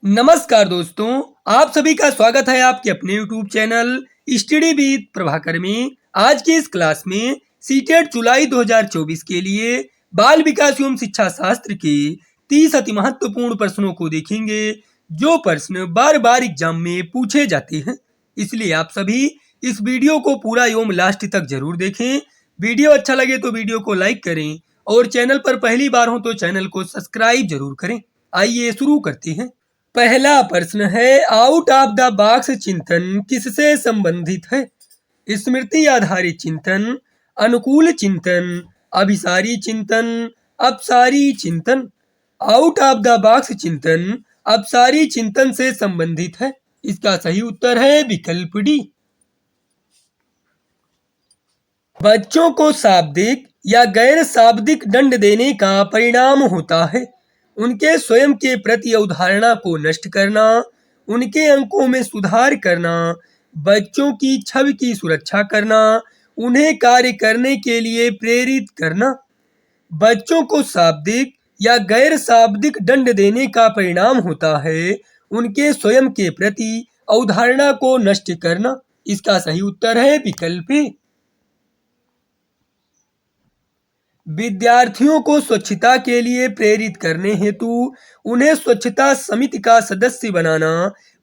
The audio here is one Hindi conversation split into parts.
नमस्कार दोस्तों, आप सभी का स्वागत है आपके अपने YouTube channel study with Prabhakar में। आज की इस क्लास में सीटेट जुलाई 2024 के लिए बाल विकास एवं शिक्षा शास्त्र के 30 अति महत्वपूर्ण प्रश्नों को देखेंगे, जो प्रश्न बार बार एग्जाम में पूछे जाते हैं। इसलिए आप सभी इस वीडियो को पूरा एवं लास्ट तक जरूर देखें। वीडियो अच्छा लगे तो वीडियो को लाइक करें और चैनल पर पहली बार हो तो चैनल को सब्सक्राइब जरूर करें। आइए शुरू करते हैं। पहला प्रश्न है, आउट ऑफ द बॉक्स चिंतन किससे संबंधित है? स्मृति आधारित चिंतन, अनुकूल चिंतन, अभिसारी चिंतन, अपसारी चिंतन। आउट ऑफ द बॉक्स चिंतन अपसारी चिंतन से संबंधित है। इसका सही उत्तर है विकल्प डी। बच्चों को शाब्दिक या गैर शाब्दिक दंड देने का परिणाम होता है उनके स्वयं के प्रति अवधारणा को नष्ट करना, उनके अंकों में सुधार करना, बच्चों की छवि की सुरक्षा करना, उन्हें कार्य करने के लिए प्रेरित करना। बच्चों को शाब्दिक या गैर शाब्दिक दंड देने का परिणाम होता है उनके स्वयं के प्रति अवधारणा को नष्ट करना। इसका सही उत्तर है विकल्प ए। विद्यार्थियों को स्वच्छता के लिए प्रेरित करने हेतु उन्हें स्वच्छता समिति का सदस्य बनाना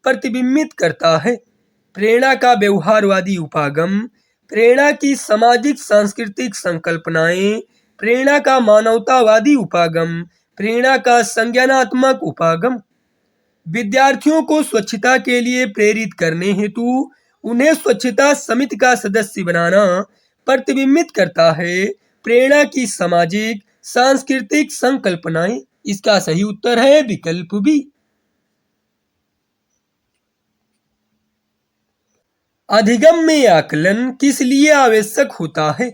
प्रतिबिंबित करता है प्रेरणा का व्यवहारवादी उपागम, प्रेरणा की सामाजिक सांस्कृतिक संकल्पनाएं, प्रेरणा का मानवतावादी उपागम, प्रेरणा का संज्ञानात्मक उपागम। विद्यार्थियों को स्वच्छता के लिए प्रेरित करने हेतु उन्हें स्वच्छता समिति का सदस्य बनाना प्रतिबिंबित करता है प्रेरणा की सामाजिक सांस्कृतिक संकल्पनाएं। इसका सही उत्तर है विकल्प बी। अधिगम में आकलन किस लिए आवश्यक होता है?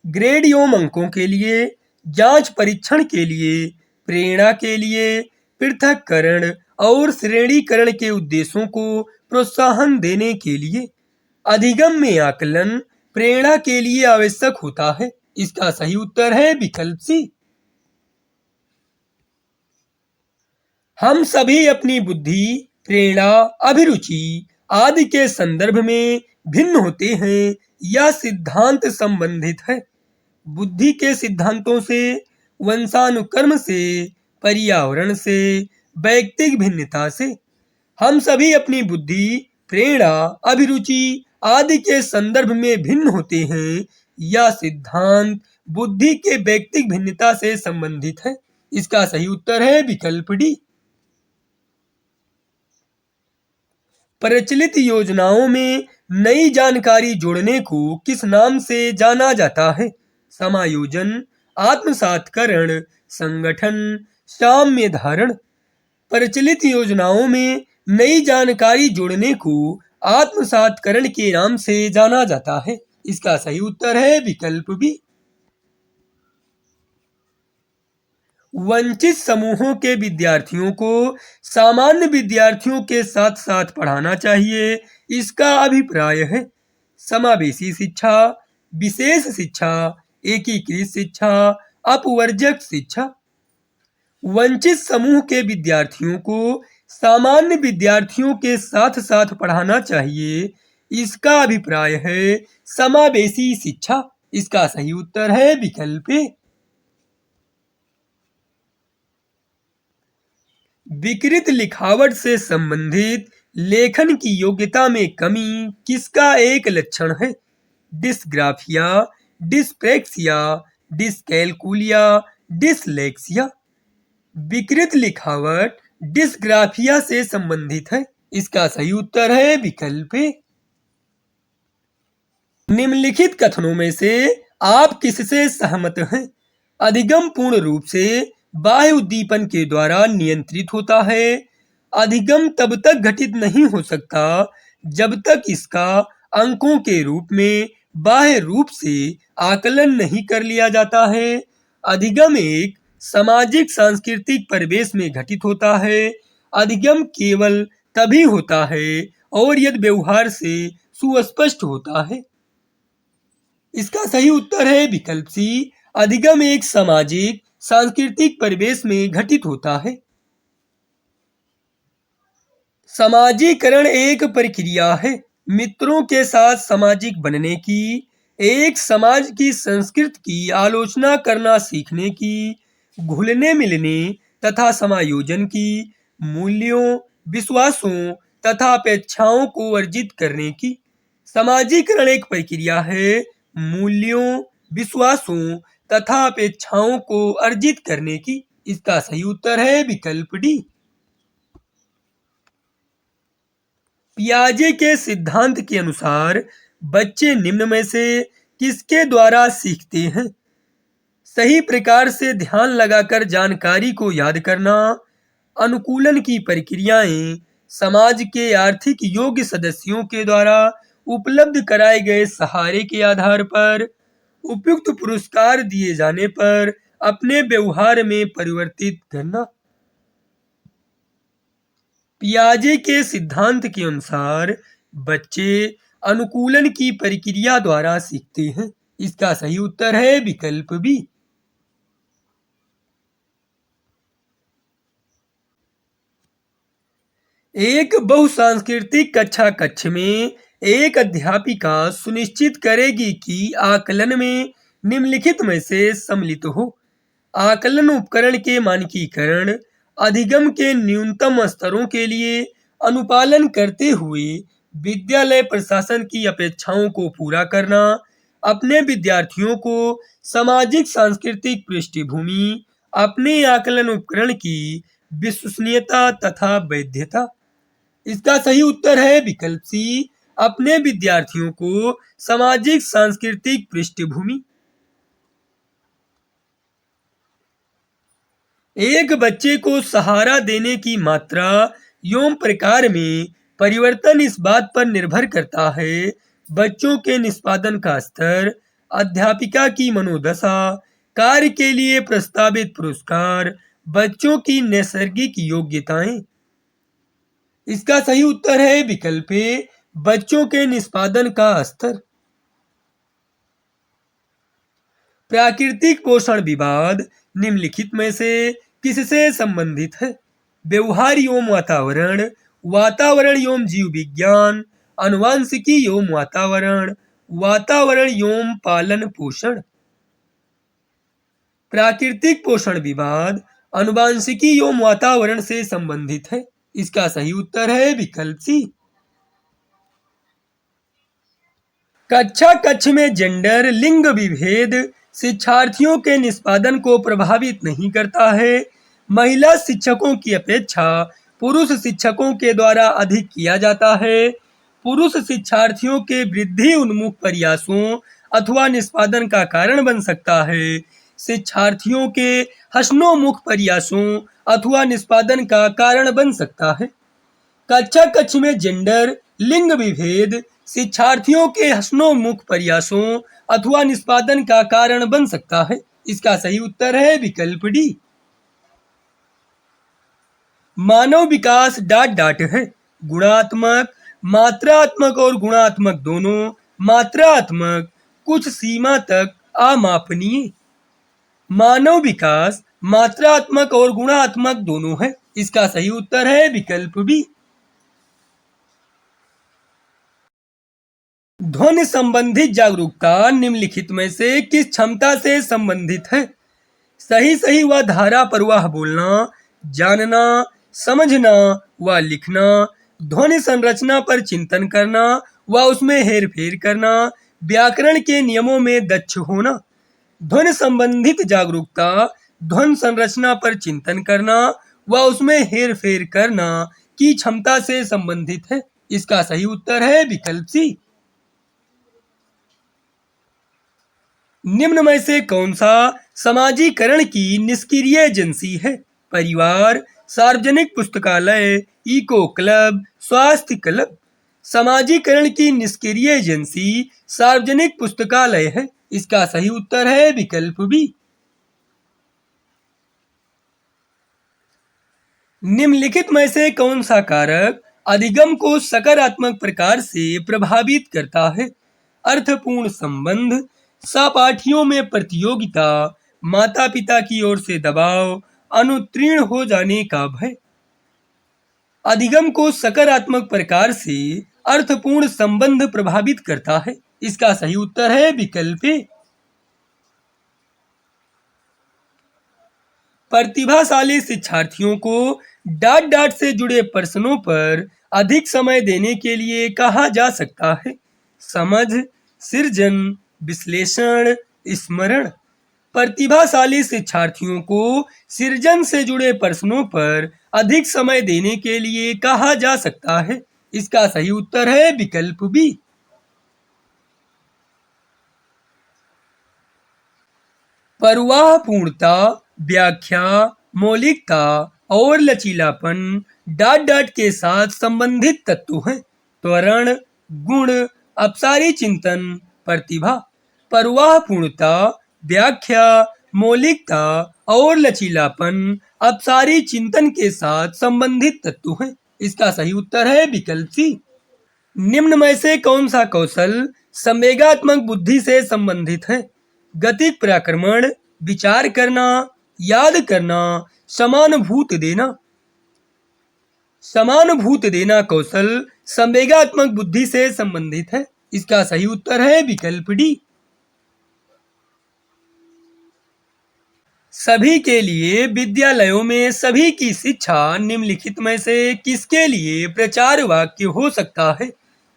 ग्रेड एवं अंकों के लिए, जांच परीक्षण के लिए, प्रेरणा के लिए, पृथक्करण और श्रेणीकरण के उद्देश्यों को प्रोत्साहन देने के लिए। अधिगम में आकलन प्रेरणा के लिए आवश्यक होता है। इसका सही उत्तर है विकल्प सी। हम सभी अपनी बुद्धि, प्रेरणा, अभिरुचि आदि के संदर्भ में भिन्न होते हैं। यह सिद्धांत संबंधित है बुद्धि के सिद्धांतों से, वंशानुक्रम से, पर्यावरण से, वैयक्तिक भिन्नता से। हम सभी अपनी बुद्धि, प्रेरणा, अभिरुचि आदि के संदर्भ में भिन्न होते हैं। यह सिद्धांत बुद्धि के वैयक्तिक भिन्नता से संबंधित है। इसका सही उत्तर है विकल्प डी। प्रचलित योजनाओं में नई जानकारी जोड़ने को किस नाम से जाना जाता है? समायोजन, आत्मसातकरण, संगठन, साम्य धारण। प्रचलित योजनाओं में नई जानकारी जोड़ने को आत्मसातकरण के नाम से जाना जाता है। इसका सही उत्तर है विकल्प बी। वंचित समूहों के विद्यार्थियों को सामान्य विद्यार्थियों के साथ साथ पढ़ाना चाहिए। इसका अभिप्राय है समावेशी शिक्षा, विशेष शिक्षा, एकीकृत शिक्षा, अपवर्जक शिक्षा। वंचित समूह के विद्यार्थियों को सामान्य विद्यार्थियों के साथ साथ पढ़ाना चाहिए। इसका अभिप्राय है समावेशी शिक्षा। इसका सही उत्तर है विकल्प ए। विकृत लिखावट से संबंधित लेखन की योग्यता में कमी किसका एक लक्षण है? Dysgraphia, dyspraxia, dyscalculia, dyslexia. विकृत लिखावट डिस्ग्राफिया से संबंधित है। इसका सही उत्तर है विकल्प ए। निम्नलिखित कथनों में से आप किससे सहमत हैं? अधिगम पूर्ण रूप से बाह्य उद्दीपन के द्वारा नियंत्रित होता है। अधिगम तब तक घटित नहीं हो सकता जब तक इसका अंकों के रूप में बाह्य रूप से आकलन नहीं कर लिया जाता है। अधिगम एक सामाजिक सांस्कृतिक परिवेश में घटित होता है। अधिगम केवल तभी होता है और यदि व्यवहार से सुस्पष्ट होता है। इसका सही उत्तर है विकल्प सी। अधिगम एक सामाजिक सांस्कृतिक परिवेश में घटित होता है। समाजीकरण एक प्रक्रिया है मित्रों के साथ सामाजिक बनने की, एक समाज की संस्कृति की आलोचना करना सीखने की, घुलने मिलने तथा समायोजन की, मूल्यों, विश्वासों तथा अपेक्षाओं को अर्जित करने की। समाजीकरण एक प्रक्रिया है मूल्यों, विश्वासों तथा अपेक्षाओं को अर्जित करने की। इसका सही उत्तर है विकल्प डी। पियाजे के सिद्धांत के अनुसार बच्चे निम्न में से किसके द्वारा सीखते हैं? सही प्रकार से ध्यान लगाकर जानकारी को याद करना, अनुकूलन की प्रक्रियाएं, समाज के आर्थिक योग्य सदस्यों के द्वारा उपलब्ध कराए गए सहारे के आधार पर, उपयुक्त पुरस्कार दिए जाने पर अपने व्यवहार में परिवर्तित करना। पियाजे के सिद्धांत के अनुसार बच्चे अनुकूलन की प्रक्रिया द्वारा सीखते हैं। इसका सही उत्तर है विकल्प बी। एक बहुसांस्कृतिक कक्षा कक्ष में एक अध्यापिका सुनिश्चित करेगी कि आकलन में निम्नलिखित में से सम्मिलित हो। आकलन उपकरण के मानकीकरण, अधिगम के न्यूनतम स्तरों के लिए अनुपालन करते हुए विद्यालय प्रशासन की अपेक्षाओं को पूरा करना, अपने विद्यार्थियों को सामाजिक सांस्कृतिक पृष्ठभूमि, अपने आकलन उपकरण की विश्वसनीयता तथा वैधता। इसका सही उत्तर है विकल्प सी, अपने विद्यार्थियों को सामाजिक सांस्कृतिक पृष्ठभूमि। एक बच्चे को सहारा देने की मात्रा एवं प्रकार में परिवर्तन इस बात पर निर्भर करता है बच्चों के निष्पादन का स्तर, अध्यापिका की मनोदशा, कार्य के लिए प्रस्तावित पुरस्कार, बच्चों की नैसर्गिक योग्यताएं। इसका सही उत्तर है विकल्प ए, बच्चों के निष्पादन का स्तर। प्राकृतिक पोषण विवाद निम्नलिखित में से किससे संबंधित है? व्यवहार एवं वातावरण, वातावरण एवं जीव विज्ञान, आनुवंशिकी एवं वातावरण, वातावरण एवं पालन पोषण। प्राकृतिक पोषण विवाद आनुवंशिकी एवं वातावरण से संबंधित है। इसका सही उत्तर है विकल्प सी। कक्षा कक्ष में जेंडर लिंग विभेद शिक्षार्थियों के निष्पादन को प्रभावित नहीं करता है। महिला शिक्षकों की अपेक्षा पुरुष शिक्षकों के द्वारा अधिक किया जाता है। पुरुष शिक्षार्थियों के वृद्धि उन्मुख प्रयासों अथवा निष्पादन का कारण बन सकता है। शिक्षार्थियों के हसनोमुख प्रयासों अथवा निष्पादन का कारण बन सकता है। कक्षा कक्ष में जेंडर लिंग विभेद शिक्षार्थियों के हसनोमुख प्रयासों अथवा निष्पादन का कारण बन सकता है। इसका सही उत्तर है विकल्प डी। मानव विकास ... है गुणात्मक, मात्रात्मक और गुणात्मक दोनों। मात्रात्मक कुछ सीमा तक अमापनीय। मानव विकास मात्रात्मक और गुणात्मक दोनों है। इसका सही उत्तर है विकल्प बी। ध्वनि संबंधित जागरूकता निम्नलिखित में से किस क्षमता से संबंधित है? सही व धारा प्रवाह बोलना, जानना, समझना व लिखना, ध्वनि संरचना पर चिंतन करना व उसमें हेरफेर करना, व्याकरण के नियमों में दक्ष होना। ध्वनि संबंधित जागरूकता ध्वनि संरचना पर चिंतन करना व उसमें हेरफेर करना की क्षमता से संबंधित है। इसका सही उत्तर है विकल्प सी। निम्न में से कौन सा समाजीकरण की निष्क्रिय एजेंसी है? परिवार, सार्वजनिक पुस्तकालय, इको क्लब, स्वास्थ्य क्लब। समाजीकरण की निष्क्रिय एजेंसी सार्वजनिक पुस्तकालय है। इसका सही उत्तर है विकल्प बी। निम्नलिखित में से कौन सा कारक अधिगम को सकारात्मक प्रकार से प्रभावित करता है? अर्थपूर्ण संबंध, सहपाठियों में प्रतियोगिता, माता-पिता की ओर से दबाव, अनुत्तीर्ण हो जाने का भय। अधिगम को सकारात्मक प्रकार से अर्थपूर्ण संबंध प्रभावित करता है। इसका सही उत्तर है विकल्प ए। प्रतिभाशाली शिक्षार्थियों को डॉट डॉट से जुड़े प्रश्नों पर अधिक समय देने के लिए कहा जा सकता है। समझ, सृजन, विश्लेषण, स्मरण। प्रतिभाशाली शिक्षार्थियों को सृजन से जुड़े प्रश्नों पर अधिक समय देने के लिए कहा जा सकता है। इसका सही उत्तर है विकल्प बी। परवाह पूर्णता, व्याख्या, मौलिकता और लचीलापन डॉट डॉट के साथ संबंधित तत्व हैं। त्वरण, गुण, अपसारी चिंतन, प्रतिभा। परवाह पूर्णता, व्याख्या, मौलिकता और लचीलापन अपसारी चिंतन के साथ संबंधित तत्व हैं। इसका सही उत्तर है विकल्प सी। निम्न में से कौन सा कौशल संवेगात्मक बुद्धि से संबंधित है? गतिक प्रक्रमण, विचार करना, याद करना, समानुभूत देना। समानुभूत देना कौशल संवेगात्मक बुद्धि से संबंधित है। इसका सही उत्तर है विकल्प डी। सभी के लिए विद्यालयों में सभी की शिक्षा निम्नलिखित में से किसके लिए प्रचार वाक्य हो सकता है?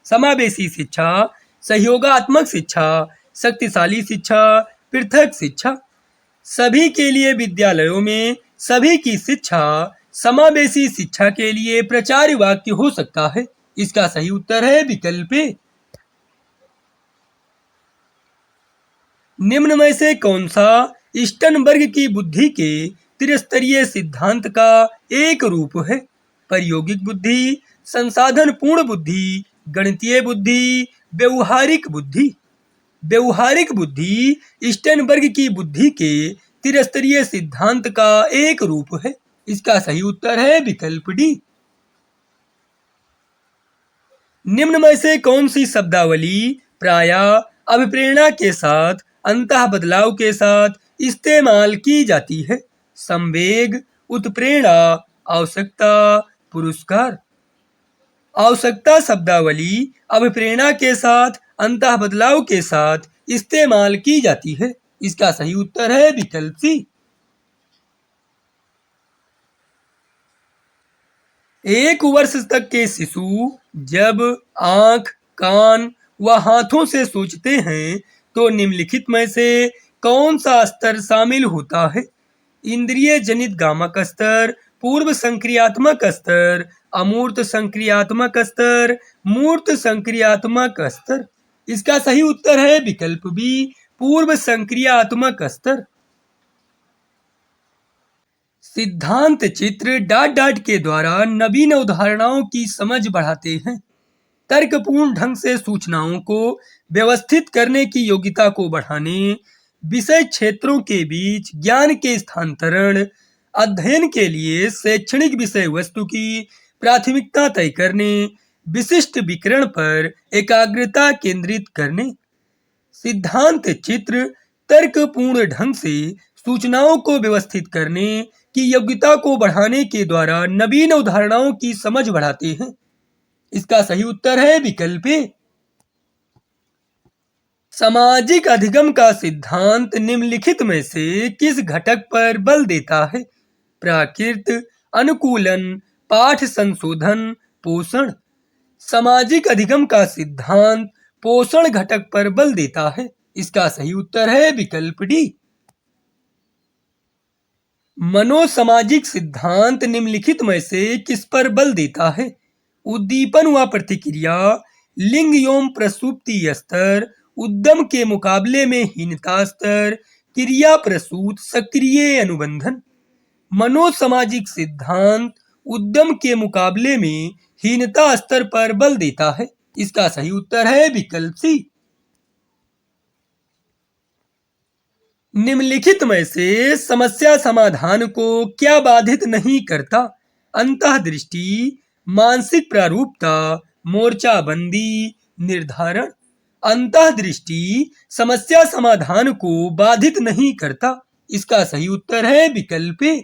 समावेशी शिक्षा, सहयोगात्मक शिक्षा, शक्तिशाली शिक्षा, पृथक शिक्षा। सभी के लिए विद्यालयों में सभी की शिक्षा समावेशी शिक्षा के लिए प्रचार वाक्य हो सकता है। इसका सही उत्तर है विकल्प ए। निम्न में से कौन सा स्टर्नबर्ग की बुद्धि के त्रिस्तरीय सिद्धांत का एक रूप है? प्रायोगिक बुद्धि, संसाधन पूर्ण बुद्धि, गणितीय बुद्धि, व्यवहारिक बुद्धि। व्यवहारिक बुद्धि स्टर्नबर्ग की बुद्धि के त्रिस्तरीय सिद्धांत का एक रूप है। इसका सही उत्तर है विकल्प डी। निम्न में से कौन सी शब्दावली प्रायः अभिप्रेरणा के साथ अंतः बदलाव के साथ इस्तेमाल की जाती है? संवेग, उत्प्रेरणा, आवश्यकता, पुरस्कार। आवश्यकता शब्दावली अभिप्रेरणा के साथ अंतः बदलाव के साथ इस्तेमाल की जाती है। इसका सही उत्तर है विकल्प सी। एक वर्ष तक के शिशु जब आंख, कान व हाथों से सोचते हैं तो निम्नलिखित में से कौन सा स्तर शामिल होता है? इंद्रिय जनित गामक स्तर, पूर्व संक्रियात्मक स्तर, अमूर्त संक्रियात्मक स्तर, मूर्त संक्रियात्मक स्तर। इसका सही उत्तर है विकल्प बी, पूर्व संक्रियात्मक स्तर। सिद्धांत चित्र डॉट डॉट के द्वारा नवीन अवधारणाओं की समझ बढ़ाते हैं। तर्कपूर्ण ढंग से सूचनाओं को व्यवस्थित करने की योग्यता को बढ़ाने, विषय क्षेत्रों के बीच ज्ञान के स्थानांतरण, अध्ययन के लिए शैक्षणिक विषय वस्तु की प्राथमिकता तय करने, विशिष्ट विकिरण पर एकाग्रता केंद्रित करने। सिद्धांत चित्र तर्कपूर्ण ढंग से सूचनाओं को व्यवस्थित करने की योग्यता को बढ़ाने के द्वारा नवीन अवधारणाओं की समझ बढ़ाते हैं। इसका सही उत्तर है विकल्प ए। सामाजिक अधिगम का सिद्धांत निम्नलिखित में से किस घटक पर बल देता है? प्राकृत, अनुकूलन, पाठ संशोधन, पोषण। सामाजिक अधिगम का सिद्धांत पोषण घटक पर बल देता है। इसका सही उत्तर है विकल्प डी। मनोसामाजिक सिद्धांत निम्नलिखित में से किस पर बल देता है? उद्दीपन व प्रतिक्रिया, लिंग एवं प्रसुप्ति स्तर, उद्यम के मुकाबले में हीनता स्तर, क्रिया प्रसूत सक्रिय अनुबंधन। मनोसामाजिक सिद्धांत उद्यम के मुकाबले में हीनता स्तर पर बल देता है। इसका सही उत्तर है विकल्प सी। निम्नलिखित में से समस्या समाधान को क्या बाधित नहीं करता? अंतःदृष्टि, मानसिक प्रारूपता, मोर्चाबंदी, निर्धारण। अंतःदृष्टि समस्या समाधान को बाधित नहीं करता। इसका सही उत्तर है विकल्प ए।